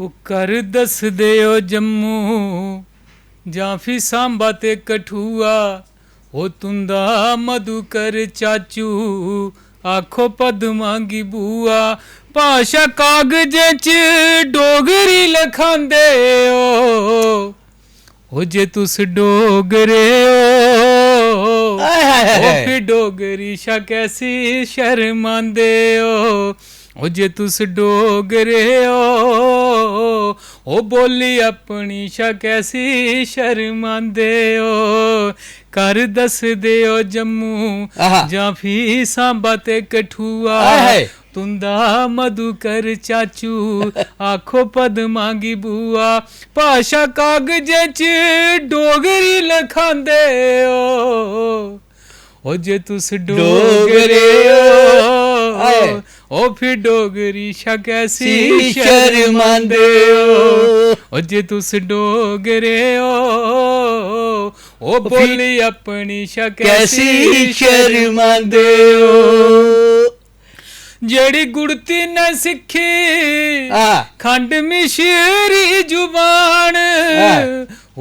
ਉਹ ਕਰ ਦੱਸਦੇ ਓ ਜੰਮੂ ਜਾਂ ਫਿਰ ਸਾਂਬਾ ਤੇ ਕਠੂਆ ਉਹ ਤੁੰਦਾ ਮਧੂਕਰ ਚਾਚੂ ਆਖੋ ਪਦਮਾਂਗੀ ਬੂਆ ਭਾਸ਼ਾ ਕਾਗਜ਼ਾਂ 'ਚ ਡੋਗਰੀ ਲਿਖਾਂਦੇ ਓ ਉਹ ਜੇ तुस डोगरे हो फिर डोगरी शा कैसी शर्मांदे हो जे तुस डोगरे हो ओ बोली अपनी शा कैसी शर्मांदे हो कर दस दे ओ जम्मू जां फी सांबा ते कठुआ तुंदा मधुकर चाचू आखो पदमांगी बुआ भाषा कागज़े च डोगरी लिखांदे ओ जे तुस डोगरे हो ओ फिर डोगरी शा कैसी शर्मांदे ओ जे तुस डोगरे हो ओ बोली अपनी शा कैसी शर्मांदे हो जेड़ी गुड़ती न सिखी खंड मिशरी जुबान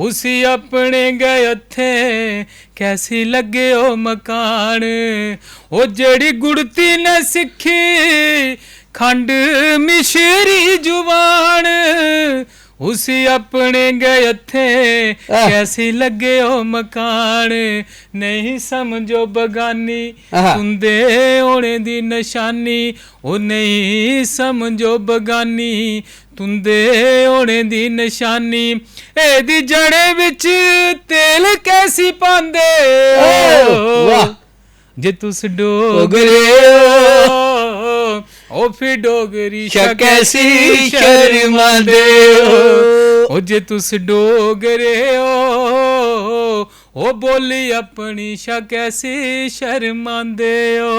उसी अपने गए हथे कैसी लगे ओ मकान ओ जेड़ी गुड़ती न सिखी खंड मिशरी जुबान उसी अपने गए हथे कैसी लगे ओ मकान नहीं समझो बगानी तुंदे होने दी निशानी ओ नहीं समझो बगानी तुंदे होने दी निशानी एदी जड़े विच तेल कैसी पांदे जे तुस डोगरे हो ओ फिर डोगरी शा कैसी शर्मांदे हो ओ जे तुस डोगरे हो ओ बोली अपनी शा कैसी शर्मांदे हो।